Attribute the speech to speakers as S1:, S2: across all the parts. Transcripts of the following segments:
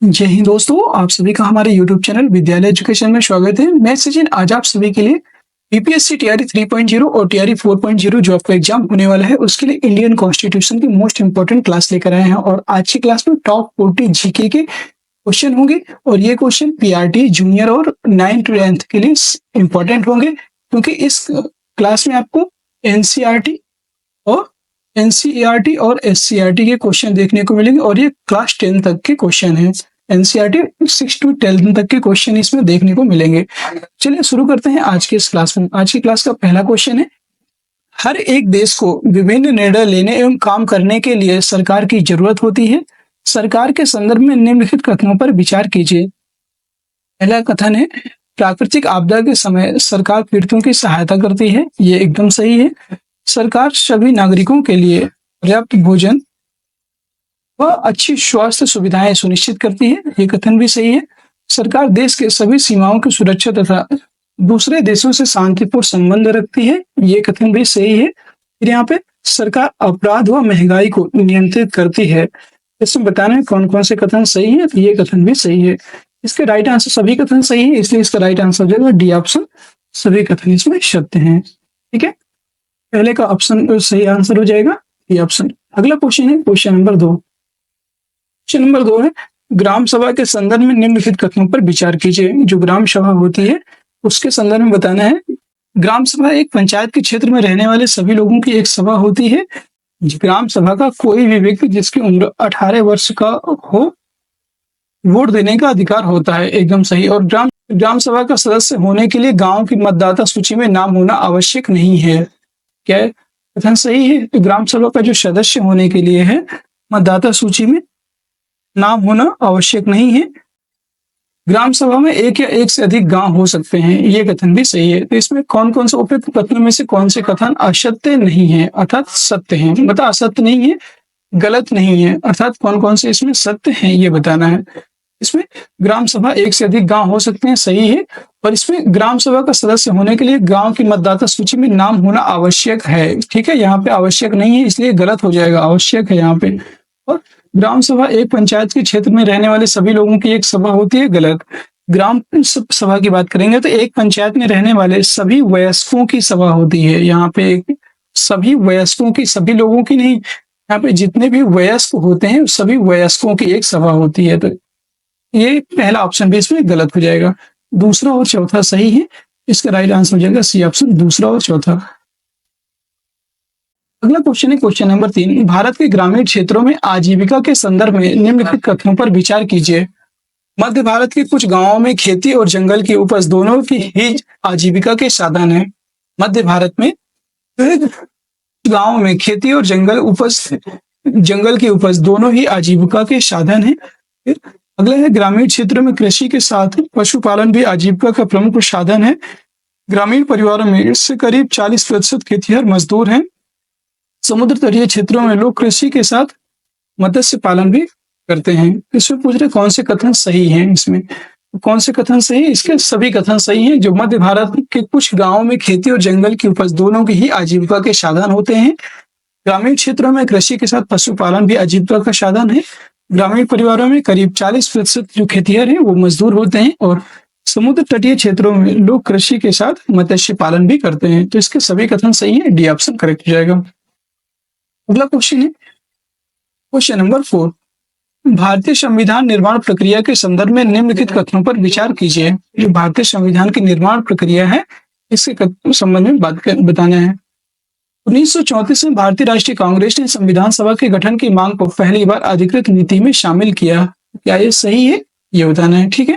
S1: जय हिंद दोस्तों, आप सभी का हमारे YouTube चैनल विद्यालय एजुकेशन में स्वागत है। मैं सचिन आज आप सभी के लिए बीपीएससी टीआरई 3.0 और टीआरई 4.0 जो आपका एग्जाम होने वाला है उसके लिए इंडियन कॉन्स्टिट्यूशन की मोस्ट इंपोर्टेंट क्लास लेकर आए हैं। और आज की क्लास में टॉप 40 जीके के क्वेश्चन होंगे और ये क्वेश्चन पीआरटी जूनियर और 9th to 10th के लिए इंपॉर्टेंट होंगे, क्योंकि इस क्लास में आपको एनसीईआरटी और एनसीईआरटी और एससीईआरटी के क्वेश्चन देखने को मिलेंगे और ये क्लास 10 तक के क्वेश्चन हैं। एनसीईआरटी 6 to 12 तक के क्वेश्चन इसमें देखने को मिलेंगे। चलिए शुरू करते हैं आज की इस क्लास में। आज की क्लास का पहला क्वेश्चन है, हर एक देश को विभिन्न निर्णय लेने एवं काम करने के लिए सरकार की जरूरत होती है। सरकार के संदर्भ में निम्नलिखित कथनों पर विचार कीजिए। पहला कथन है, प्राकृतिक आपदा के समय सरकार पीड़ितों की सहायता करती है। ये एकदम सही है। सरकार सभी नागरिकों के लिए पर्याप्त भोजन व अच्छी स्वास्थ्य सुविधाएं सुनिश्चित करती है। ये कथन भी सही है। सरकार देश के सभी सीमाओं की सुरक्षा तथा दूसरे देशों से शांतिपूर्ण संबंध रखती है। ये कथन भी सही है। फिर यहाँ पे सरकार अपराध व महंगाई को नियंत्रित करती है। इसमें बताना है कौन कौन से कथन सही है। तो ये कथन भी सही है। इसके राइट आंसर सभी कथन सही है, इसलिए इसका राइट आंसर जो है डी ऑप्शन, सभी कथन इसमें सत्य हैं। ठीक है, पहले का ऑप्शन सही आंसर हो जाएगा डी ऑप्शन। अगला क्वेश्चन है क्वेश्चन नंबर 2। क्वेश्चन नंबर 2 है, ग्राम सभा के संदर्भ में निम्नलिखित कथनों पर विचार कीजिए। जो ग्राम सभा होती है उसके संदर्भ में बताना है। ग्राम सभा एक पंचायत के क्षेत्र में रहने वाले सभी लोगों की एक सभा होती है। ग्राम सभा का कोई भी व्यक्ति जिसकी उम्र 18 वर्ष का हो वोट देने का अधिकार होता है। एकदम सही। और ग्राम सभा का सदस्य होने के लिए गांव की मतदाता सूची में नाम होना आवश्यक नहीं है। क्या है? कथन सही है। ग्राम सभा का जो सदस्य होने के लिए है मतदाता सूची में नाम होना आवश्यक नहीं है। ग्राम सभा में एक या एक से अधिक गांव हो सकते हैं। ये कथन भी सही है। तो इसमें कौन कौन से उपयुक्त कथनों में से कौन से कथन असत्य नहीं है अर्थात सत्य है। मतलब असत्य नहीं है, गलत नहीं है, अर्थात कौन कौन से इसमें सत्य है ये बताना है। इसमें ग्राम सभा एक से अधिक गांव हो सकते हैं, सही है। और इसमें ग्राम सभा का सदस्य होने के लिए गांव की मतदाता सूची में नाम होना आवश्यक है। ठीक है, यहाँ पे आवश्यक नहीं है इसलिए गलत हो जाएगा, आवश्यक है यहाँ पे। और ग्राम सभा एक पंचायत के क्षेत्र में रहने वाले सभी लोगों की एक सभा होती है, गलत। ग्राम सभा की बात करेंगे तो एक पंचायत में रहने वाले सभी वयस्कों की सभा होती है। यहाँ पे एक सभी वयस्कों की, सभी लोगों की नहीं, यहाँ पे जितने भी वयस्क होते हैं सभी वयस्कों की एक सभा होती है। तो ये पहला ऑप्शन भी इसमें गलत हो जाएगा। दूसरा और चौथा सही है। इसका राइट आंसर हो जाएगा सी ऑप्शन, दूसरा और चौथा। अगला क्वेश्चन है क्वेश्चन नंबर 3। भारत के ग्रामीण क्षेत्रों में आजीविका के संदर्भ में निम्नलिखित कथनों पर विचार कीजिए। मध्य भारत के कुछ गांवों में खेती और जंगल की उपज दोनों की ही आजीविका के साधन है। मध्य भारत में गांवों में खेती और जंगल की उपज दोनों ही आजीविका के साधन है। फिर अगला है, ग्रामीण क्षेत्रों में कृषि के साथ पशुपालन भी आजीविका का प्रमुख साधन है। ग्रामीण परिवारों में इससे करीब 40% खेतिहर मजदूर हैं। समुद्र तटीय क्षेत्रों में लोग कृषि के साथ मत्स्य पालन भी करते हैं। इसमें पूछ रहे कौन से कथन सही हैं। इसमें कौन से कथन सही है? इसके सभी कथन सही हैं। जो मध्य भारत के कुछ गांवों में खेती और जंगल की उपज दोनों की ही आजीविका के साधन होते हैं। ग्रामीण क्षेत्रों में कृषि के साथ पशुपालन भी आजीविका का साधन है। ग्रामीण परिवारों में करीब 40% जो खेतिहर हैं वो मजदूर होते हैं। और समुद्र तटीय क्षेत्रों में लोग कृषि के साथ मत्स्य पालन भी करते हैं। तो इसके सभी कथन सही है, डी ऑप्शन करेक्ट हो जाएगा। अगला क्वेश्चन है क्वेश्चन नंबर 4। भारतीय संविधान निर्माण प्रक्रिया के संदर्भ में निम्नलिखित कथनों पर विचार कीजिए। जो भारतीय संविधान की निर्माण प्रक्रिया है इसके संबंध में बताना है। 1934 में भारतीय राष्ट्रीय कांग्रेस ने संविधान सभा के गठन की मांग को पहली बार अधिकृत नीति में शामिल किया। क्या ये सही है? ये बताना है। ठीक है,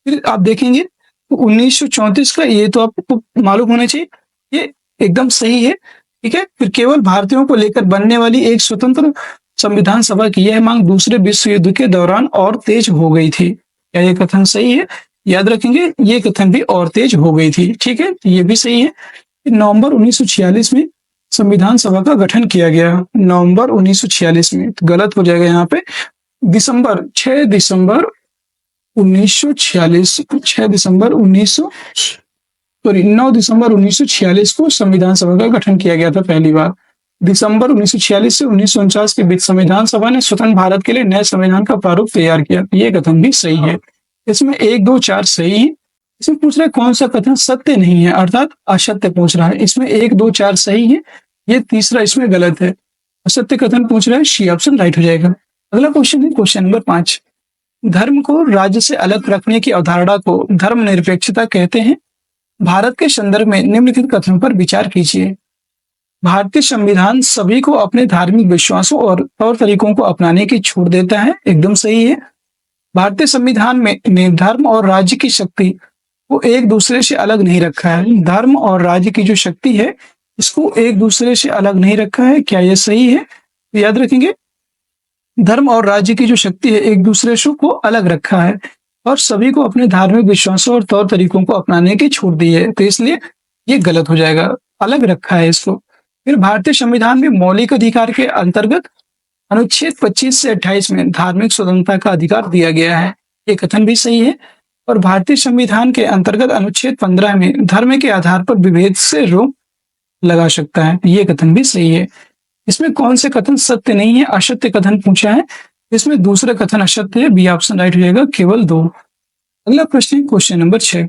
S1: फिर आप देखेंगे तो 1934 का ये तो आपको मालूम होना चाहिए, ये एकदम सही है। ठीक है, फिर केवल भारतीयों को लेकर बनने वाली एक स्वतंत्र संविधान सभा की यह मांग दूसरे विश्व युद्ध के दौरान और तेज हो गई थी। क्या ये कथन सही है? याद रखेंगे ये कथन भी और तेज हो गई थी। ठीक है, ये भी सही है। नवंबर 1946 में संविधान सभा का गठन किया गया। नवंबर 1946 में, तो गलत हो जाएगा यहाँ पे। 6 दिसंबर 1946 9 दिसंबर 1946 को संविधान सभा का गठन किया गया था पहली बार। दिसंबर 1946 से 1949 के बीच संविधान सभा ने स्वतंत्र भारत के लिए नए संविधान का प्रारूप तैयार किया। ये कथन भी सही है। इसमें 1, 2, 4 सही है। इसमें पूछ रहा है कौन सा कथन सत्य नहीं है, अर्थात असत्य पूछ रहा है। इसमें 1, 2, 4 सही है। ये तीसरा इसमें गलत है। असत्य कथन पूछ रहा है, सी ऑप्शन राइट हो जाएगा। अगला क्वेश्चन है क्वेश्चन नंबर 5। धर्म को राज्य से अलग रखने की अवधारणा को धर्मनिरपेक्षता कहते हैं। भारत के संदर्भ में निम्नलिखित कथनों पर विचार कीजिए। भारतीय संविधान सभी को अपने धार्मिक विश्वासों और तौर तरीकों को अपनाने की छूट देता है। एकदम सही है। भारतीय संविधान में धर्म और राज्य की शक्ति को एक दूसरे से अलग नहीं रखा है। धर्म और राज्य की जो शक्ति है इसको एक दूसरे से अलग नहीं रखा है। क्या यह सही है? तो याद रखेंगे, धर्म और राज्य की जो शक्ति है एक दूसरे से को अलग रखा है और सभी को अपने धार्मिक विश्वासों और तौर तरीकों को अपनाने की छूट दी है। तो इसलिए ये गलत हो जाएगा, अलग रखा है इसको। फिर भारतीय संविधान में मौलिक अधिकार के अंतर्गत अनुच्छेद 25 से 28 में धार्मिक स्वतंत्रता का अधिकार दिया गया है। ये कथन भी सही है। और भारतीय संविधान के अंतर्गत अनुच्छेद 15 में धर्म के आधार पर विभेद से रोक लगा सकता है। ये कथन भी सही है। इसमें कौन से कथन सत्य नहीं है, असत्य कथन पूछा है। इसमें दूसरा कथन असत्य है। बी ऑप्शन राइट हो जाएगा, केवल 2। अगला प्रश्न क्वेश्चन नंबर 6।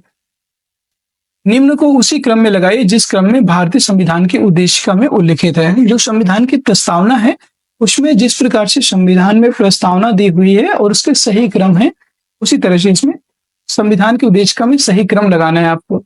S1: निम्न को उसी क्रम में लगाइए जिस क्रम में भारतीय संविधान की उद्देशिका में उल्लिखित है। जो संविधान की प्रस्तावना है उसमें जिस प्रकार से संविधान में प्रस्तावना दी हुई है और उसके सही क्रम है, उसी तरह से इसमें संविधान की उद्देशिका में सही क्रम लगाना है आपको।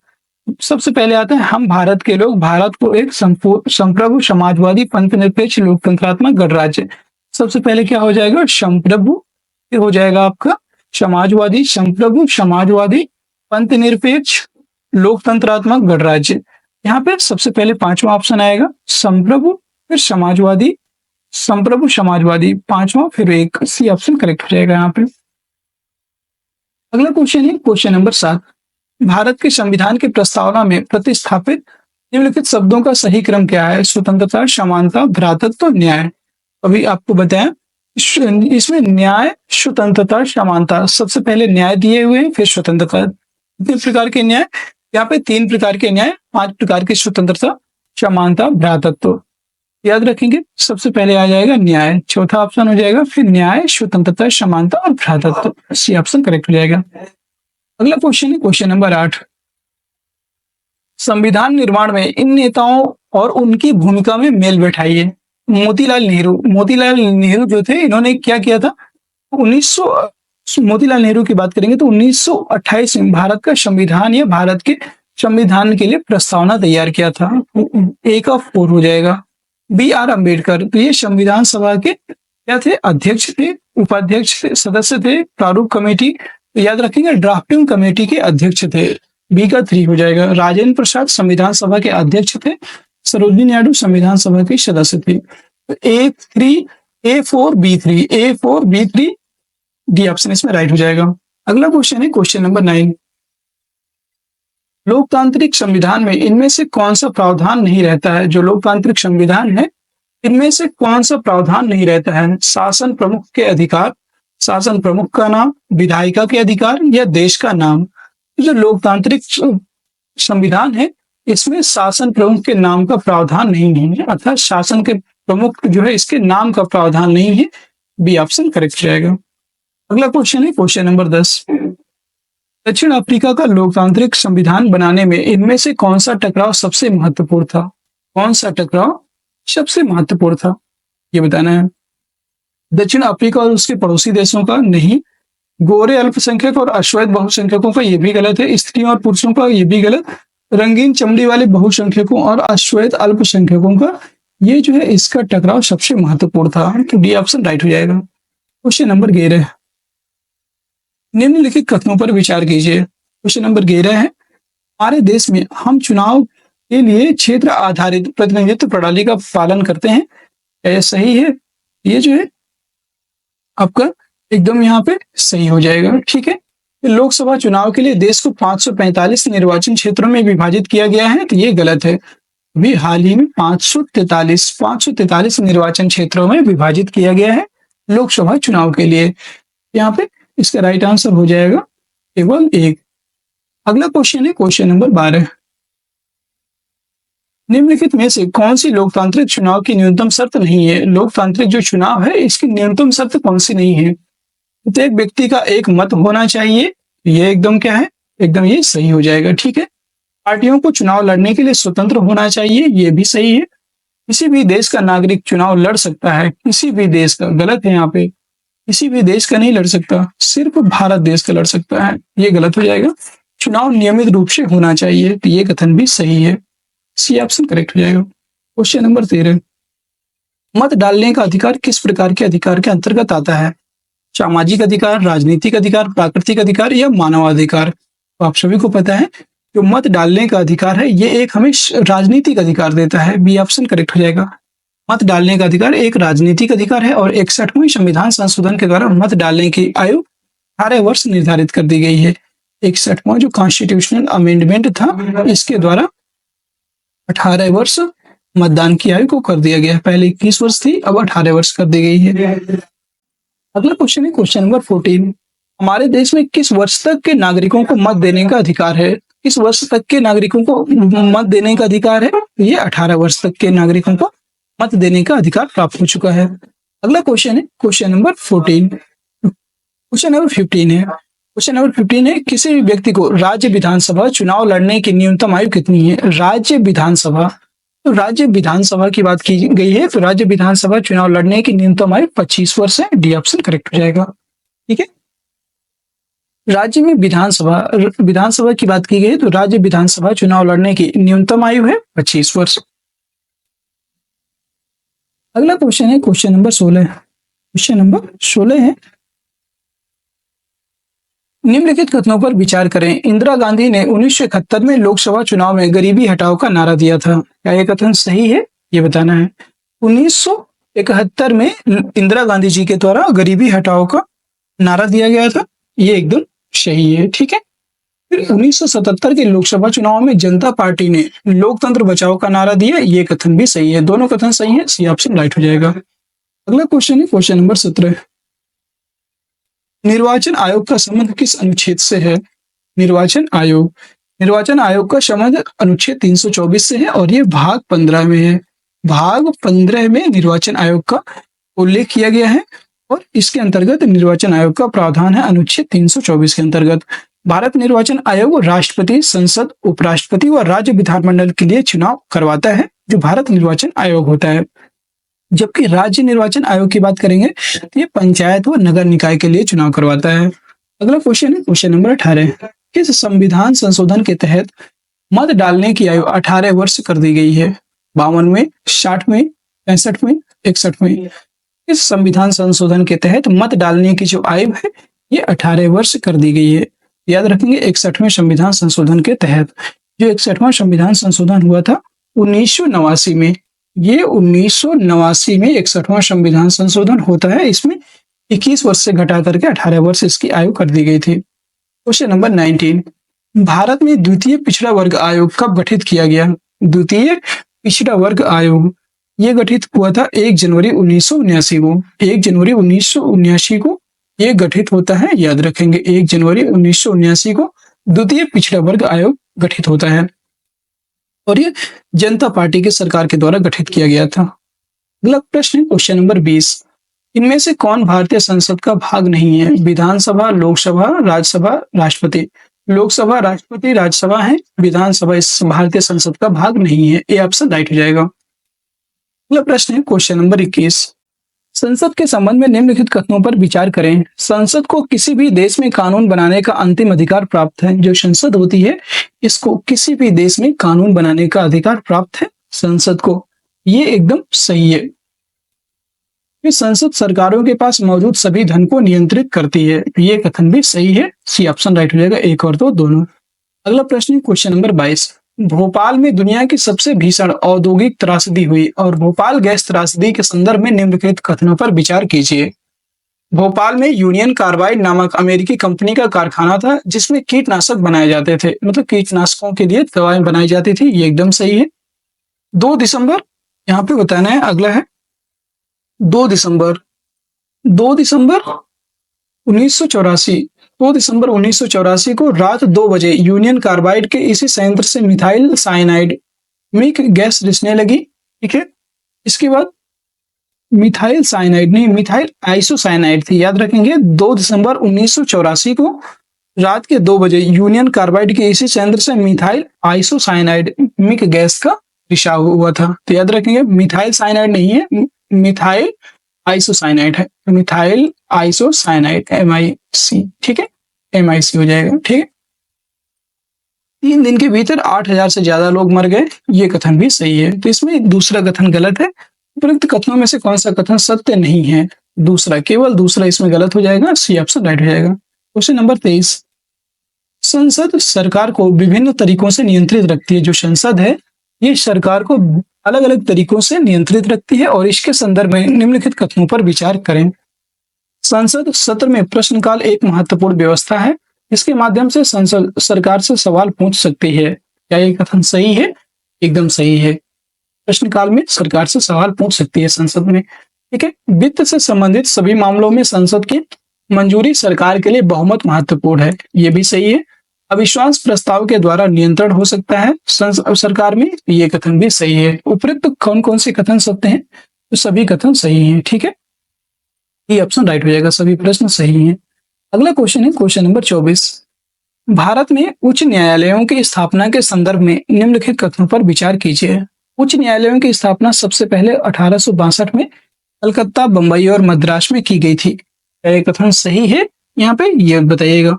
S1: सबसे पहले आता है, हम भारत के लोग भारत को एक संप्रभु समाजवादी पंथ निरपेक्ष लोकतंत्रात्मक गणराज्य। सबसे पहले क्या हो जाएगा? संप्रभु। फिर हो जाएगा आपका समाजवादी, संप्रभु समाजवादी पंथ निरपेक्ष लोकतंत्रात्मक गणराज्य। यहाँ पे सबसे पहले 5वां ऑप्शन आएगा, संप्रभु, फिर समाजवादी, संप्रभु समाजवादी 5वां, फिर 1। सी ऑप्शन करेक्ट हो जाएगा यहाँ पे। अगला क्वेश्चन है क्वेश्चन नंबर 7। भारत के संविधान की प्रस्तावना में प्रतिस्थापित निम्नलिखित शब्दों का सही क्रम क्या है? स्वतंत्रता, समानता, भ्रातृत्व, न्याय। अभी आपको बताया इसमें न्याय, स्वतंत्रता, समानता, सबसे पहले न्याय दिए हुए हैं, फिर स्वतंत्रता। कितने प्रकार के न्याय? यहाँ पे 3 प्रकार के न्याय, 5 प्रकार की स्वतंत्रता, समानता, भ्रातृत्व। याद रखेंगे, सबसे पहले आ जाएगा न्याय, चौथा ऑप्शन हो जाएगा, फिर न्याय, स्वतंत्रता, समानता और भ्रातृत्व। सी ऑप्शन करेक्ट हो जाएगा। अगला क्वेश्चन है क्वेश्चन नंबर 8। संविधान निर्माण में इन नेताओं और उनकी भूमिका में मेल बैठाइए। मोतीलाल नेहरू जो थे, इन्होंने क्या किया था? मोतीलाल नेहरू की बात करेंगे तो 1928 में भारत का संविधान या भारत के संविधान के लिए प्रस्तावना तैयार किया था। ए का 4 हो जाएगा। B.R. अम्बेडकर, तो ये संविधान सभा के क्या थे? अध्यक्ष थे, उपाध्यक्ष थे, सदस्य थे, प्रारूप कमेटी, तो याद रखेंगे ड्राफ्टिंग कमेटी के अध्यक्ष थे। बी का 3 हो जाएगा। राजेंद्र प्रसाद संविधान सभा के अध्यक्ष थे। सरोजिनी नायडू संविधान सभा के सदस्य थे। तो A4 B3 डी ऑप्शन इसमें राइट हो जाएगा। अगला क्वेश्चन है क्वेश्चन नंबर 9। लोकतांत्रिक संविधान में इनमें से कौन सा प्रावधान नहीं रहता है? जो लोकतांत्रिक संविधान है इनमें से कौन सा प्रावधान नहीं रहता है? शासन प्रमुख के अधिकार, शासन प्रमुख का नाम, विधायिका के अधिकार या देश का नाम। जो लोकतांत्रिक संविधान है इसमें शासन प्रमुख के नाम का प्रावधान नहीं है, अर्थात शासन के प्रमुख जो है इसके नाम का प्रावधान नहीं है। बी ऑप्शन करेक्ट जाएगा। अगला क्वेश्चन है क्वेश्चन नंबर 10। दक्षिण अफ्रीका का लोकतांत्रिक संविधान बनाने में इनमें से कौन सा टकराव सबसे महत्वपूर्ण था? कौन सा टकराव सबसे महत्वपूर्ण था, ये बताना है। दक्षिण अफ्रीका और उसके पड़ोसी देशों का नहीं, गोरे अल्पसंख्यक और अश्वेत बहुसंख्यकों का ये भी गलत है, स्त्रियों और पुरुषों का ये भी गलत, रंगीन चमड़ी वाले बहुसंख्यकों और अश्वेत अल्पसंख्यकों का ये जो है इसका टकराव सबसे महत्वपूर्ण था। तो डी ऑप्शन राइट हो जाएगा। Question number 11। निम्नलिखित कथनों पर विचार कीजिए। क्वेश्चन नंबर 11 है, हमारे देश में हम चुनाव के लिए क्षेत्र आधारित प्रतिनिधित्व प्रणाली का पालन करते हैं, क्या यह सही है? ये जो है आपका एकदम यहाँ पे सही हो जाएगा। ठीक है, लोकसभा चुनाव के लिए देश को 545 निर्वाचन क्षेत्रों में विभाजित किया गया है, तो ये गलत है। अभी हाल ही में 543 निर्वाचन क्षेत्रों में विभाजित किया गया है लोकसभा चुनाव के लिए। यहाँ पे इसका राइट आंसर हो जाएगा केवल 1। अगला क्वेश्चन है क्वेश्चन नंबर 12। निम्नलिखित में से कौन सी लोकतांत्रिक चुनाव की न्यूनतम शर्त नहीं है? लोकतांत्रिक जो चुनाव है इसकी न्यूनतम शर्त कौन सी नहीं है? प्रत्येक व्यक्ति का एक मत होना चाहिए, ये एकदम क्या है, एकदम ये सही हो जाएगा। ठीक है। पार्टियों को चुनाव लड़ने के लिए स्वतंत्र होना चाहिए, ये भी सही है। किसी भी देश का नागरिक चुनाव लड़ सकता है, किसी भी देश का, गलत है यहाँ पे, किसी भी देश का नहीं लड़ सकता, सिर्फ भारत देश का लड़ सकता है, ये गलत हो जाएगा। चुनाव नियमित रूप से होना चाहिए, तो ये कथन भी सही है, सी ऑप्शन करेक्ट हो जाएगा। क्वेश्चन नंबर 13, मत डालने का अधिकार किस प्रकार के अधिकार के अंतर्गत आता है? सामाजिक अधिकार, राजनीतिक अधिकार, प्राकृतिक अधिकार या मानवाधिकार? तो आप सभी को पता है जो मत डालने का अधिकार है ये एक हमें राजनीतिक अधिकार देता है, बी ऑप्शन करेक्ट हो जाएगा। मत डालने का अधिकार एक राजनीतिक अधिकार है और 61वें संविधान संशोधन के द्वारा मत डालने की आयु 18 वर्ष निर्धारित कर दी गई है। 61वां जो कॉन्स्टिट्यूशनल अमेंडमेंट था इसके द्वारा 18 वर्ष मतदान की आयु को कर दिया गया है। पहले 21 वर्ष थी, अब 18 वर्ष कर दी गई है। अगला क्वेश्चन है क्वेश्चन नंबर 14, हमारे देश में किस वर्ष तक के नागरिकों को मत देने का अधिकार है? किस वर्ष तक के नागरिकों को मत देने का अधिकार है? ये 18 वर्ष तक के नागरिकों को मत देने का अधिकार प्राप्त हो चुका है। अगला क्वेश्चन है क्वेश्चन नंबर 14। क्वेश्चन नंबर 15 है, क्वेश्चन नंबर 15 है, किसी भी व्यक्ति को राज्य विधानसभा चुनाव लड़ने की न्यूनतम आयु कितनी है? राज्य विधानसभा, तो राज्य विधानसभा की बात की गई है, तो राज्य विधानसभा चुनाव लड़ने की न्यूनतम आयु 25 वर्ष है, डी ऑप्शन करेक्ट हो जाएगा। ठीक है। राज्य में विधानसभा की बात की गई तो राज्य विधानसभा चुनाव लड़ने की न्यूनतम आयु है 25 वर्ष। अगला क्वेश्चन है क्वेश्चन नंबर 16। क्वेश्चन नंबर 16 है, निम्नलिखित कथनों पर विचार करें। इंदिरा गांधी ने 1971 में लोकसभा चुनाव में गरीबी हटाओ का नारा दिया था, क्या यह कथन सही है? ये बताना है। 1971 में इंदिरा गांधी जी के द्वारा गरीबी हटाओ का नारा दिया गया था, ये एकदम सही है। ठीक है। फिर 1977 के लोकसभा चुनाव में जनता पार्टी ने लोकतंत्र बचाओ का नारा दिया, ये कथन भी सही है, दोनों कथन सही है, सी ऑप्शन राइट हो जाएगा। अगला क्वेश्चन है क्वेश्चन नंबर 17, निर्वाचन आयोग का संबंध किस अनुच्छेद से है? निर्वाचन आयोग का संबंध अनुच्छेद 324 से है और ये भाग 15 में है। भाग 15 में निर्वाचन आयोग का उल्लेख किया गया है और इसके अंतर्गत निर्वाचन आयोग का प्रावधान है अनुच्छेद 324 के अंतर्गत। भारत निर्वाचन आयोग राष्ट्रपति, संसद, उपराष्ट्रपति व राज्य विधानमंडल के लिए चुनाव करवाता है, जो भारत निर्वाचन आयोग होता है। जबकि राज्य निर्वाचन आयोग की बात करेंगे तो ये पंचायत व नगर निकाय के लिए चुनाव करवाता है। अगला क्वेश्चन है क्वेश्चन नंबर 18, किस संविधान संशोधन के तहत मत डालने की आयु 18 वर्ष कर दी गई है? 52वें, 60वें, 65वें, 61वें? इस संविधान संशोधन के तहत मत डालने की जो आयु है ये 18 वर्ष कर दी गई है। याद रखेंगे 61वें संविधान संशोधन के तहत, जो 61वां संविधान संशोधन हुआ था 1989 में, ये 1989 में 61वां संविधान संशोधन होता है। इसमें 21 वर्ष से घटा करके 18 वर्ष इसकी आयु कर दी गई थी। क्वेश्चन नंबर 19, भारत में द्वितीय पिछड़ा वर्ग आयोग कब गठित किया गया? द्वितीय पिछड़ा वर्ग आयोग ये गठित हुआ था 1 जनवरी 1979 को। 1 जनवरी 1979 को ये गठित होता है, याद रखेंगे 1 जनवरी 1979 को द्वितीय पिछड़ा वर्ग आयोग गठित होता है और ये जनता पार्टी की सरकार के द्वारा गठित किया गया था। अगला प्रश्न है क्वेश्चन नंबर 20, इनमें से कौन भारतीय संसद का भाग नहीं है? विधानसभा, लोकसभा, राज्यसभा, राष्ट्रपति? लोकसभा, राष्ट्रपति, राज्यसभा है, विधानसभा इस भारतीय संसद का भाग नहीं है, ये ऑप्शन राइट हो जाएगा। अगला प्रश्न है क्वेश्चन नंबर 21, संसद के संबंध में निम्नलिखित कथनों पर विचार करें। संसद को किसी भी देश में कानून बनाने का अंतिम अधिकार प्राप्त है। जो संसद होती है इसको किसी भी देश में कानून बनाने का अधिकार प्राप्त है संसद को, ये एकदम सही है। ये संसद सरकारों के पास मौजूद सभी धन को नियंत्रित करती है, ये कथन भी सही है, सी ऑप्शन राइट हो जाएगा, एक और दो दोनों। अगला प्रश्न क्वेश्चन नंबर 22, भोपाल में दुनिया की सबसे भीषण औद्योगिक त्रासदी हुई और भोपाल गैस त्रासदी के संदर्भ में निम्नलिखित कथनों पर विचार कीजिए। भोपाल में यूनियन कार्बाइड नामक अमेरिकी कंपनी का कारखाना था जिसमें कीटनाशक बनाए जाते थे, मतलब कीटनाशकों के लिए दवाएं बनाई जाती थी, ये एकदम सही है। 2 दिसंबर यहाँ पे बताना है। अगला है 2 दिसंबर 1984 को रात 2 बजे यूनियन कार्बाइड के इसी संयंत्र से मिथाइल साइनाइड मिल्क गैस रिसने लगी, ठीक है। इसके बाद मिथाइल साइनाइड नहीं, मिथाइल आइसोसाइनाइड थी, याद रखेंगे। 2 दिसंबर 1984 को रात के 2 बजे यूनियन कार्बाइड के इसी संयंत्र से मिथाइल आइसोसाइनाइड मिक गैस का रिसाव हुआ था। तो याद रखेंगे मिथाइल साइनाइड नहीं है, मिथाइल आइसोसाइनाइड है। मिथाइल आइसोसाइनाइड MIC, ठीक है, MIC हो जाएगा, ठीक है। 3 दिन के भीतर 8,000 से ज्यादा लोग मर गए, ये कथन भी सही है। तो इसमें दूसरा कथन गलत है। उपरोक्त कथनों में से कौन सा कथन सत्य नहीं है? दूसरा, केवल दूसरा इसमें गलत हो जाएगा, सी ऑप्शन राइट हो जाएगा। क्वेश्चन नंबर 23, संसद सरकार को विभिन्न तरीकों से नियंत्रित रखती है। जो संसद है ये सरकार को अलग अलग तरीकों से नियंत्रित रखती है और इसके संदर्भ में निम्नलिखित कथनों पर विचार करें। संसद सत्र में प्रश्नकाल एक महत्वपूर्ण व्यवस्था है, इसके माध्यम से संसद सरकार से सवाल पूछ सकती है। क्या ये कथन सही है? एकदम सही है। प्रश्नकाल में सरकार से सवाल पूछ सकती है संसद में, ठीक है। वित्त से संबंधित सभी मामलों में संसद की मंजूरी सरकार के लिए बहुमत महत्वपूर्ण है, ये भी सही है। अविश्वास प्रस्ताव के द्वारा नियंत्रण हो सकता है सरकार में, ये कथन भी सही है। उपयुक्त कौन कौन से कथन सत्य हैं? तो सभी कथन सही हैं, ठीक है, ये ऑप्शन राइट हो जाएगा, सभी प्रश्न सही हैं। अगला क्वेश्चन है क्वेश्चन नंबर 24, भारत में उच्च न्यायालयों की स्थापना के संदर्भ में निम्नलिखित कथनों पर विचार कीजिए। उच्च न्यायालयों की स्थापना सबसे पहले 1862 में कलकत्ता, बंबई और मद्रास में की गई थी। क्या ये कथन सही है? यहाँ पे ये बताइएगा।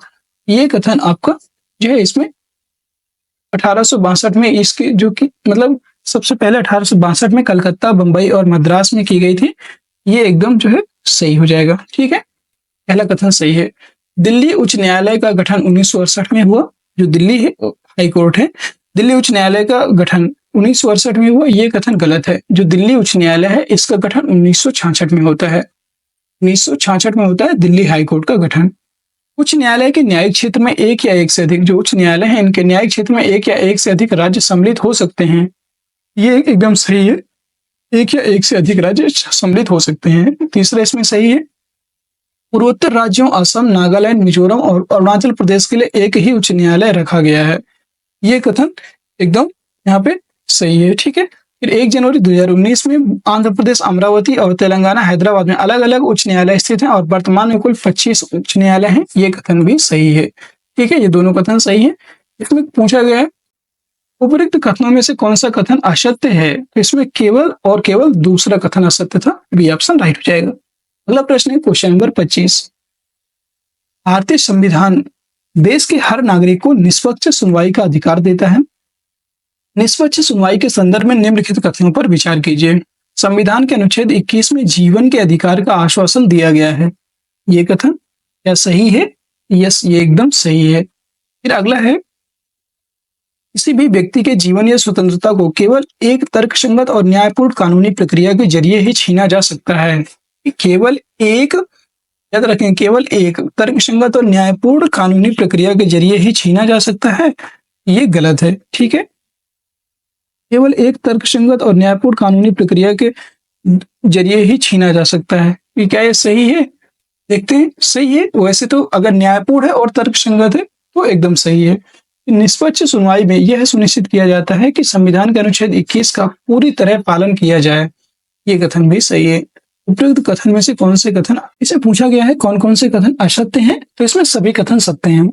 S1: ये कथन आपका जो है इसमें 1862 में इसकी जो कि मतलब सबसे पहले 1862 में कलकत्ता, बंबई और मद्रास में की गई थी, ये एकदम जो है सही हो जाएगा, ठीक है, पहला कथन सही है। दिल्ली उच्च न्यायालय का गठन 1968 में हुआ। जो दिल्ली है हाई कोर्ट है, दिल्ली उच्च न्यायालय का गठन 1968 में हुआ, ये कथन गलत है। जो दिल्ली उच्च न्यायालय है इसका गठन 1966 में होता है। 1966 में होता है दिल्ली हाई कोर्ट का गठन। उच्च न्यायालय के न्यायिक क्षेत्र में एक या एक से अधिक, जो उच्च न्यायालय है इनके न्यायिक क्षेत्र में एक या एक से अधिक राज्य सम्मिलित हो सकते हैं, ये एकदम सही है। एक या एक से अधिक राज्य सम्मिलित हो सकते हैं। तीसरा इसमें सही है। पूर्वोत्तर राज्यों असम, नागालैंड, मिजोरम और अरुणाचल प्रदेश के लिए एक ही उच्च न्यायालय रखा गया है, ये कथन एकदम यहाँ पे सही है, ठीक है। फिर 1 जनवरी 2019 में आंध्र प्रदेश अमरावती और तेलंगाना हैदराबाद में अलग अलग उच्च न्यायालय स्थित हैं और वर्तमान में कुल 25 उच्च न्यायालय हैं, ये कथन भी सही है, ठीक है, ये दोनों कथन सही है। इसमें पूछा गया है उपयुक्त कथनों में से कौन सा कथन असत्य है? तो इसमें केवल और केवल दूसरा कथन असत्य था, बी ऑप्शन राइट हो जाएगा। अगला प्रश्न है क्वेश्चन नंबर 25, भारतीय संविधान देश के हर नागरिक को निष्पक्ष सुनवाई का अधिकार देता है। निष्पक्ष सुनवाई के संदर्भ में निम्नलिखित कथनों पर विचार कीजिए। संविधान के अनुच्छेद 21 में जीवन के अधिकार का आश्वासन दिया गया है, ये कथन क्या सही है? यस, ये एकदम सही है। फिर अगला है, किसी भी व्यक्ति के जीवन या स्वतंत्रता को केवल एक तर्कसंगत और न्यायपूर्ण कानूनी प्रक्रिया के जरिए ही छीना जा सकता है। केवल एक, याद रखें, केवल एक तर्कसंगत और न्यायपूर्ण कानूनी प्रक्रिया के जरिए ही छीना जा सकता है, ये गलत है, ठीक है। केवल एक तर्कसंगत और न्यायपूर्ण कानूनी प्रक्रिया के जरिए ही छीना जा सकता है, ये क्या ये सही है? देखते हैं, सही है। वैसे तो अगर न्यायपूर्ण है और तर्कसंगत है तो एकदम सही है। निष्पक्ष सुनवाई में यह सुनिश्चित किया जाता है कि संविधान के अनुच्छेद 21 का पूरी तरह पालन किया जाए, ये कथन भी सही है। उपयुक्त कथन में से कौन से कथन, इसे पूछा गया है कौन कौन से कथन असत्य हैं, तो इसमें सभी कथन सत्य हैं,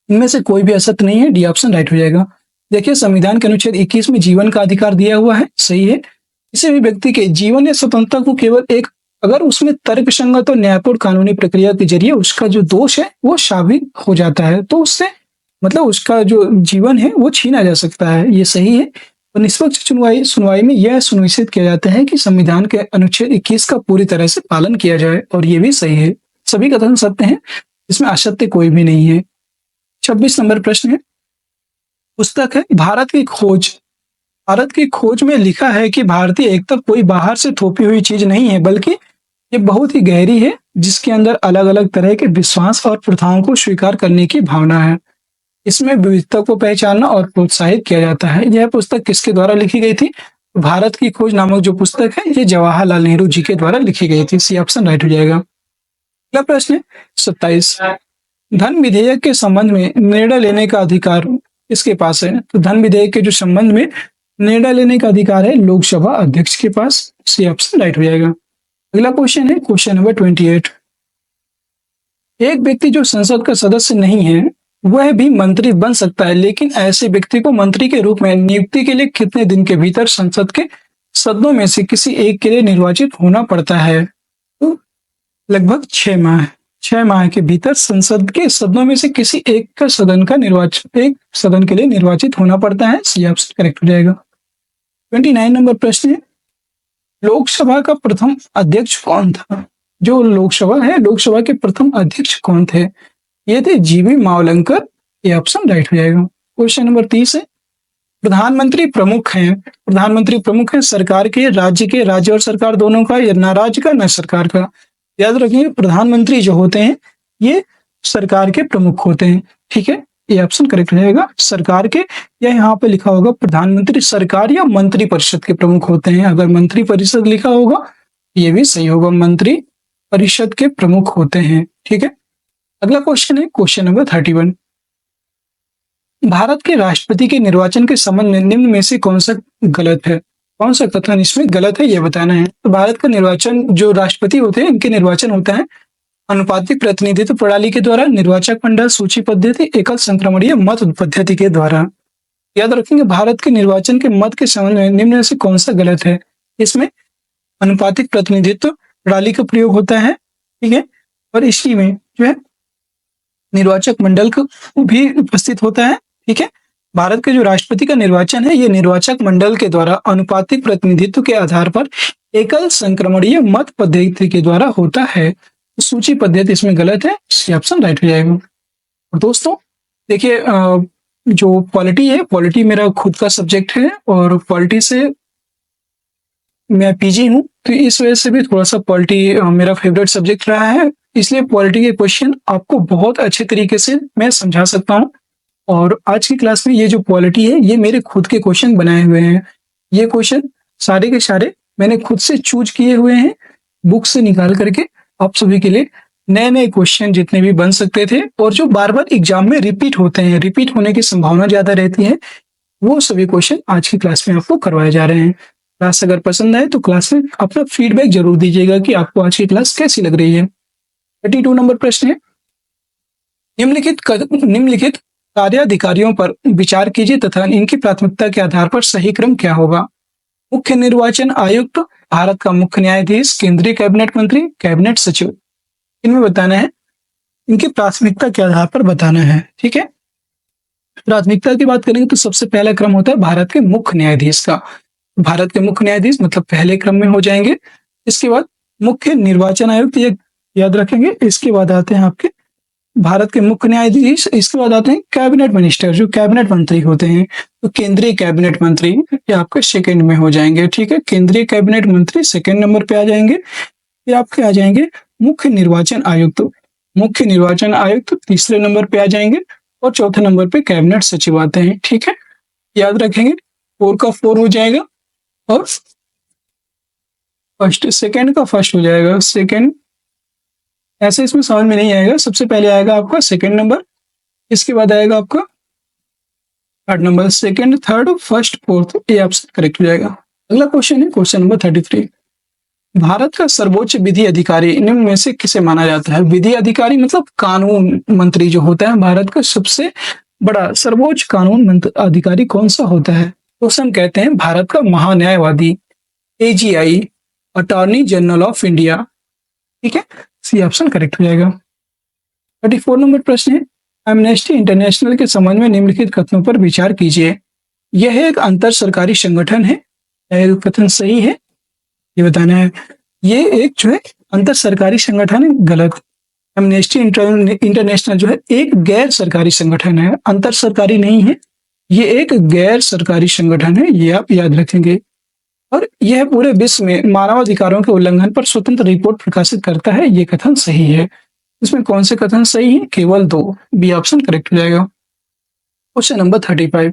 S1: इनमें से कोई भी असत्य नहीं है, डी ऑप्शन राइट हो जाएगा। देखिए, संविधान के अनुच्छेद 21 में जीवन का अधिकार दिया हुआ है, सही है। किसी भी व्यक्ति के जीवन या स्वतंत्रता को केवल एक, अगर उसमें तर्कसंगत और न्यायपूर्ण कानूनी प्रक्रिया के जरिए उसका जो दोष है वो साबित हो जाता है, तो उससे मतलब उसका जो जीवन है वो छीना जा सकता है, ये सही है। और निष्पक्ष सुनवाई में यह सुनिश्चित किया जाता है कि संविधान के अनुच्छेद 21 का पूरी तरह से पालन किया जाए, और ये भी सही है। सभी कथन सत्य हैं, इसमें असत्य कोई भी नहीं है। 26 नंबर प्रश्न है, पुस्तक है भारत की खोज। भारत की खोज में लिखा है कि भारतीय एकता कोई बाहर से थोपी हुई चीज नहीं है, बल्कि ये बहुत ही गहरी है, जिसके अंदर अलग अलग तरह के विश्वास और प्रथाओं को स्वीकार करने की भावना है। इसमें विविधता को पहचानना और प्रोत्साहित किया जाता है। यह पुस्तक किसके द्वारा लिखी गई थी? भारत की खोज नामक जो पुस्तक है ये जवाहरलाल नेहरू जी के द्वारा लिखी गई थी, सी ऑप्शन राइट हो जाएगा। अगला प्रश्न है 27, धन विधेयक के संबंध में निर्णय लेने का अधिकार किसके पास है? तो धन विधेयक के जो संबंध में निर्णय लेने का अधिकार है लोकसभा अध्यक्ष के पास। सी ऑप्शन राइट हो जाएगा। अगला क्वेश्चन है क्वेश्चन नंबर 28। एक व्यक्ति जो संसद का सदस्य नहीं है वह भी मंत्री बन सकता है, लेकिन ऐसे व्यक्ति को मंत्री के रूप में नियुक्ति के लिए कितने दिन के भीतर संसद के सदनों में से किसी एक के लिए निर्वाचित होना पड़ता है? तो लगभग 6 माह। 6 माह के भीतर संसद के सदनों में से किसी एक का सदन का निर्वाचन एक सदन के लिए निर्वाचित होना पड़ता है। सी ऑप्शन करेक्ट हो जाएगा। 29 नंबर प्रश्न है, लोकसभा का प्रथम अध्यक्ष कौन था? जो लोकसभा है, लोकसभा के प्रथम अध्यक्ष कौन थे? ये थे जीवी मावलंकर। ये ऑप्शन राइट हो जाएगा। क्वेश्चन नंबर 30 है, प्रधानमंत्री प्रमुख हैं। प्रधानमंत्री प्रमुख हैं सरकार के, राज्य और सरकार दोनों का, या ना राज्य का ना सरकार का। याद रखिए प्रधानमंत्री जो होते हैं ये सरकार के प्रमुख होते हैं। ठीक है, ये ऑप्शन करेक्ट हो जाएगा सरकार के, या यहाँ पे लिखा होगा प्रधानमंत्री सरकार या मंत्री परिषद के प्रमुख होते हैं। अगर मंत्री परिषद लिखा होगा ये भी सही होगा, मंत्री परिषद के प्रमुख होते हैं। ठीक है, अगला क्वेश्चन है क्वेश्चन नंबर 31। भारत के राष्ट्रपति के निर्वाचन के संबंध में निम्न में से कौन सा गलत है? कौन सा कथन इसमें गलत है ये बताना है। तो भारत का निर्वाचन, जो राष्ट्रपति होते हैं इनके निर्वाचन होता है अनुपातिक प्रतिनिधित्व प्रणाली के द्वारा, निर्वाचक मंडल, सूची पद्धति, एकल संक्रमणीय मत पद्धति के द्वारा। याद रखेंगे भारत के निर्वाचन के मत के संबंध में निम्न में से कौन सा गलत है? इसमें अनुपातिक प्रतिनिधित्व प्रणाली का प्रयोग होता है। ठीक है, और इसी में जो है निर्वाचक मंडल को भी उपस्थित होता है। ठीक है, भारत के जो राष्ट्रपति का निर्वाचन है ये निर्वाचक मंडल के द्वारा अनुपातिक प्रतिनिधित्व के आधार पर एकल संक्रमणीय मत पद्धति के द्वारा होता है। सूची पद्धति इसमें गलत है। सी ऑप्शन राइट हो जाएगा। और दोस्तों देखिए जो पॉलिटी है, पॉलिटी मेरा खुद का सब्जेक्ट है और पॉलिटी से मैं पीजी हूँ, तो इस वजह से भी थोड़ा सा पॉलिटी मेरा फेवरेट सब्जेक्ट रहा है। इसलिए पॉलिटी के क्वेश्चन आपको बहुत अच्छे तरीके से मैं समझा सकता हूँ। और आज की क्लास में ये जो पॉलिटी है ये मेरे खुद के क्वेश्चन बनाए हुए हैं। ये क्वेश्चन सारे के सारे मैंने खुद से चूज किए हुए हैं बुक से निकाल करके, आप सभी के लिए नए नए क्वेश्चन जितने भी बन सकते थे और जो बार बार एग्जाम में रिपीट होते हैं, रिपीट होने की संभावना ज्यादा रहती है, वो सभी क्वेश्चन आज की क्लास में आपको करवाए जा रहे हैं। क्लास अगर पसंद आए तो क्लास में अपना फीडबैक जरूर दीजिएगा कि आपको आज की क्लास कैसी लग रही है। 32 नंबर प्रश्न है, निम्नलिखित कार्याधिकारियों पर विचार कीजिए तथा इनकी प्राथमिकता के आधार पर सही क्रम क्या होगा? मुख्य निर्वाचन आयुक्त, भारत का मुख्य न्यायाधीश, केंद्रीय कैबिनेट मंत्री, कैबिनेट सचिव। इनमें बताना है, इनकी प्राथमिकता के आधार पर बताना है। ठीक है, प्राथमिकता की बात करेंगे तो सबसे पहला क्रम होता है भारत के मुख्य न्यायाधीश का। भारत के मुख्य न्यायाधीश मतलब पहले क्रम में हो जाएंगे। इसके बाद मुख्य निर्वाचन आयुक्त, ये याद रखेंगे। इसके बाद आते हैं आपके भारत के मुख्य न्यायाधीश। इसके बाद आते हैं कैबिनेट मिनिस्टर, जो कैबिनेट मंत्री होते हैं। तो केंद्रीय कैबिनेट मंत्री ये आपके सेकंड में हो जाएंगे। ठीक है, केंद्रीय कैबिनेट मंत्री सेकंड नंबर पे आ जाएंगे। फिर आपके आ जाएंगे मुख्य निर्वाचन आयुक्त। मुख्य निर्वाचन आयुक्त तीसरे नंबर पे आ जाएंगे और चौथे नंबर पे कैबिनेट सचिव आते हैं। ठीक है, याद रखेंगे 4 का 4 हो जाएगा और फर्स्ट, सेकंड का फर्स्ट हो जाएगा। सेकंड ऐसे इसमें समझ में नहीं आएगा। सबसे पहले आएगा आपका सेकंड नंबर, इसके बाद आएगा आपका third number. Second, third, first, fourth, ये ऑप्शन करेक्ट हो जाएगा। अगला क्वेश्चन है क्वेश्चन नंबर 33। भारत का सर्वोच्च विधि अधिकारी निम्न में से किसे माना जाता है? विधि अधिकारी मतलब कानून मंत्री जो होता है, भारत का सबसे बड़ा सर्वोच्च कानून अधिकारी कौन सा होता है? क्वेश्चन कहते हैं भारत का महान्यायवादी, AGI, attorney general of India. ठीक है, सी ऑप्शन करेक्ट हो जाएगा। 34 नंबर प्रश्न है, एमनेस्टी इंटरनेशनल के संबंध में निम्नलिखित कथनों पर विचार कीजिए। यह एक अंतर सरकारी संगठन है। यह कथन सही है, ये बताना है। ये एक जो है अंतर सरकारी संगठन है, गलत। एमनेस्टी इंटरनेशनल जो है एक गैर सरकारी संगठन है, अंतर सरकारी नहीं है, ये एक गैर सरकारी संगठन है, ये आप याद रखेंगे। और यह पूरे विश्व में मानवाधिकारों के उल्लंघन पर स्वतंत्र रिपोर्ट प्रकाशित करता है, ये कथन सही है। इसमें कौन से कथन सही है? केवल 2, बी ऑप्शन करेक्ट हो जाएगा। Question number 35।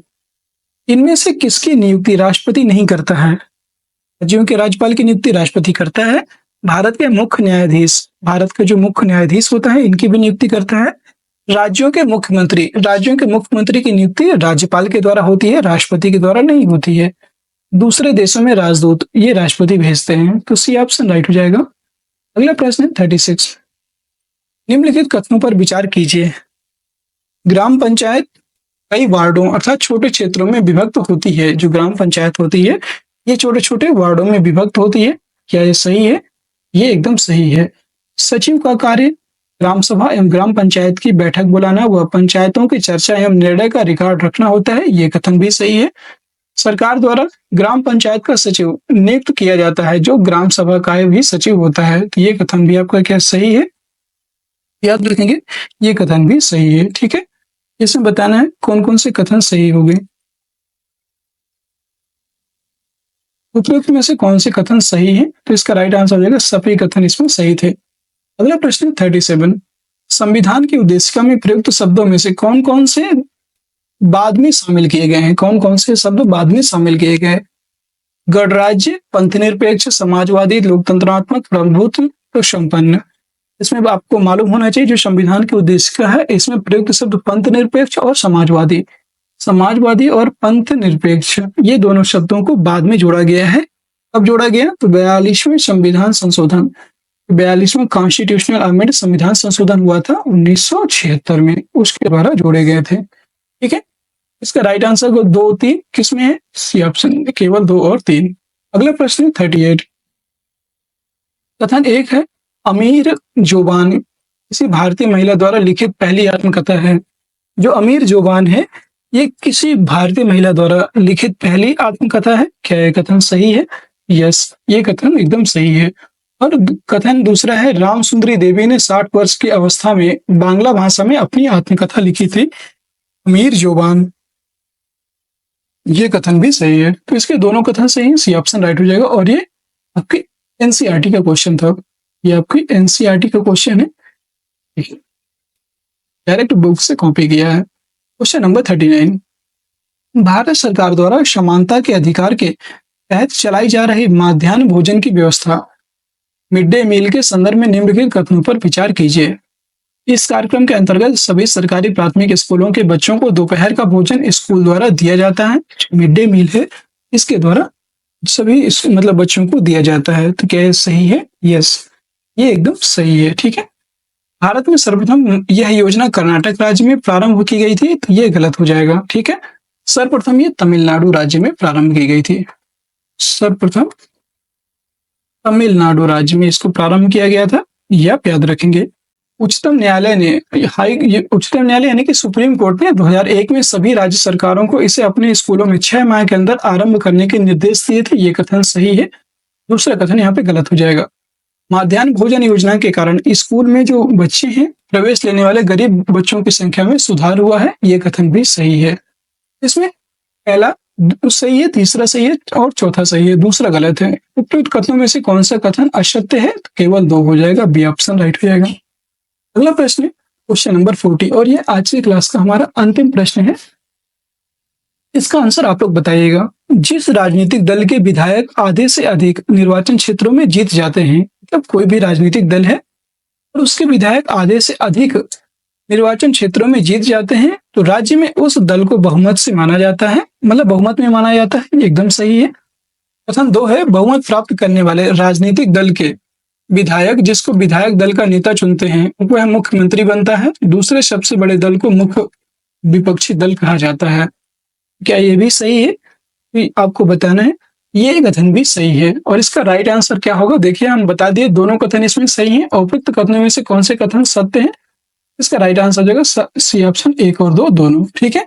S1: इनमें से किसकी नियुक्ति राष्ट्रपति नहीं करता है? राज्यों के राज्यपाल की नियुक्ति राष्ट्रपति करता है। भारत के मुख्य न्यायाधीश, भारत का जो मुख्य न्यायाधीश होता है इनकी भी नियुक्ति करता है। राज्यों के मुख्यमंत्री की नियुक्ति राज्यपाल के द्वारा होती है, राष्ट्रपति के द्वारा नहीं होती है। दूसरे देशों में राजदूत ये राष्ट्रपति भेजते हैं, तो सी ऑप्शन राइट हो जाएगा। अगला प्रश्न है 36। निम्नलिखित कथनों पर विचार कीजिए। ग्राम पंचायत कई वार्डों अर्थात छोटे क्षेत्रों में विभक्त होती है। जो ग्राम पंचायत होती है ये छोटे छोटे वार्डों में विभक्त होती है। क्या ये सही है? ये एकदम सही है। सचिव का कार्य ग्राम सभा एवं ग्राम पंचायत की बैठक बुलाना व पंचायतों की चर्चा एवं निर्णय का रिकॉर्ड रखना होता है। ये कथन भी सही है। सरकार द्वारा ग्राम पंचायत का सचिव नियुक्त किया जाता है, जो ग्राम सभा का भी सचिव होता है। तो ये कथन भी आपका क्या सही है? याद रखेंगे, ये कथन भी सही है। ठीक है, इसमें बताना है कौन कौन से कथन सही हो गए। उपयुक्त में से कौन से कथन सही है? तो इसका राइट आंसर हो जाएगा सभी कथन इसमें सही थे। अगला प्रश्न 37। संविधान की उद्देशिका में प्रयुक्त शब्दों में से कौन कौन से बाद में शामिल किए गए हैं? कौन कौन से शब्द बाद में शामिल किए गए? गणराज्य, पंथनिरपेक्ष, समाजवादी, लोकतंत्रात्मक, प्रभुत्व तो संपन्न। इसमें आपको मालूम होना चाहिए जो संविधान की उद्देशिका है इसमें प्रयुक्त शब्द पंथ निरपेक्ष और समाजवादी। समाजवादी और पंथ निरपेक्ष ये दोनों शब्दों को बाद में जोड़ा गया है। कब जोड़ा गया? तो 42वें संविधान संशोधन, 42वां कॉन्स्टिट्यूशनल अमेंडमेंट संविधान संशोधन हुआ था 1976 में, उसके द्वारा जोड़े गए थे। ठीक है, इसका राइट आंसर को 2, 3 किसमें है? सी ऑप्शन, केवल 2 और 3। अगला प्रश्न 38। कथन 1 है अमीर जोबान किसी भारतीय महिला द्वारा लिखित पहली आत्मकथा है। जो अमीर जोबान है ये किसी भारतीय महिला द्वारा लिखित पहली आत्मकथा है। क्या यह कथन सही है? यस, ये कथन एकदम सही है। और कथन दूसरा है राम सुंदरी देवी ने 60 वर्ष की अवस्था में बांग्ला भाषा में अपनी आत्मकथा लिखी थी। अमीर जोबान, ये कथन भी सही है। तो इसके दोनों कथन सही है, सी ऑप्शन राइट हो जाएगा। और ये आपकी एनसीईआरटी का क्वेश्चन था। ये आपकी एनसीईआरटी का क्वेश्चन है, डायरेक्ट बुक से कॉपी किया है। Question number 39। भारत सरकार द्वारा समानता के अधिकार के तहत चलाई जा रही मध्याह्न भोजन की व्यवस्था मिड डे मील के संदर्भ में निम्नलिखित कथनों पर विचार कीजिए। इस कार्यक्रम के अंतर्गत सभी सरकारी प्राथमिक स्कूलों के बच्चों को दोपहर का भोजन स्कूल द्वारा दिया जाता है। मिड डे मील है इसके द्वारा सभी मतलब बच्चों को दिया जाता है। तो क्या ये सही है? यस, ये एकदम सही है। ठीक है, भारत में सर्वप्रथम यह योजना कर्नाटक राज्य में प्रारंभ की गई थी, तो ये गलत हो जाएगा। ठीक है, सर्वप्रथम ये तमिलनाडु राज्य में प्रारंभ की गई थी। सर्वप्रथम तमिलनाडु राज्य में इसको प्रारंभ किया गया था, यह आप याद रखेंगे। उच्चतम न्यायालय ने उच्चतम न्यायालय यानी कि सुप्रीम कोर्ट ने 2001 में सभी राज्य सरकारों को इसे अपने स्कूलों में 6 माह के अंदर आरंभ करने के निर्देश दिए थे। ये कथन सही है। दूसरा कथन यहाँ पे गलत हो जाएगा। मध्याह्न भोजन योजना के कारण स्कूल में जो बच्चे हैं प्रवेश लेने वाले गरीब बच्चों की संख्या में सुधार हुआ है। ये कथन भी सही है। इसमें पहला सही है, तीसरा सही है और चौथा सही है, दूसरा गलत है। उपयुक्त कथनों में से कौन सा कथन असत्य है? तो केवल 2 हो जाएगा, बी ऑप्शन राइट हो जाएगा। अगला प्रश्न है क्वेश्चन नंबर 40 और ये आज की क्लास का हमारा अंतिम प्रश्न है। इसका आंसर आप लोग बताइएगा। जिस राजनीतिक दल के विधायक आधे से अधिक निर्वाचन क्षेत्रों में जीत जाते हैं, मतलब कोई भी राजनीतिक दल है और उसके विधायक आधे से अधिक निर्वाचन क्षेत्रों में जीत जाते हैं, तो राज्य में उस दल को बहुमत से माना जाता है, मतलब बहुमत में माना जाता है। एकदम सही है। कथन 2 है बहुमत प्राप्त करने वाले राजनीतिक दल के विधायक जिसको विधायक दल का नेता चुनते हैं वह मुख्यमंत्री बनता है। दूसरे सबसे बड़े दल को मुख्य विपक्षी दल कहा जाता है। क्या ये भी सही है? आपको बताना है। ये कथन भी सही है। और इसका राइट आंसर क्या होगा? देखिए, हम बता दिए दोनों कथन इसमें सही हैं। उपयुक्त कथनों में से कौन से कथन सत्य हैं? इसका राइट आंसर हो जाएगा सी ऑप्शन 1 और 2 दोनों। ठीक है,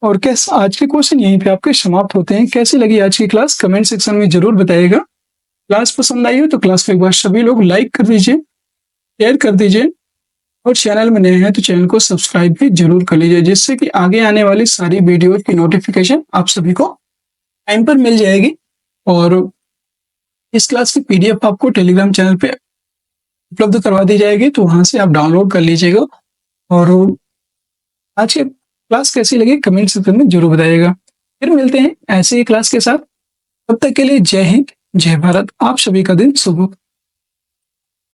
S1: और कैसा आज के क्वेश्चन यहीं पे आपके समाप्त होते हैं। कैसी लगी आज की क्लास कमेंट सेक्शन में जरूर बताइएगा। क्लास पसंद आई हो तो क्लास को एक बार सभी लोग लाइक कर दीजिए, शेयर कर दीजिए और चैनल में नए हैं तो चैनल को सब्सक्राइब भी जरूर कर लीजिए, जिससे कि आगे आने वाली सारी वीडियो की नोटिफिकेशन आप सभी को टाइम पर मिल जाएगी। और इस क्लास की पीडीएफ आपको टेलीग्राम चैनल पे उपलब्ध करवा दी जाएगी, तो वहां से आप डाउनलोड कर लीजिएगा। और आज की क्लास कैसी लगी कमेंट सेक्शन में जरूर बताइएगा। फिर मिलते हैं ऐसे ही क्लास के साथ। तब तक के लिए जय हिंद, जय भारत। आप सभी का दिन शुभ हो।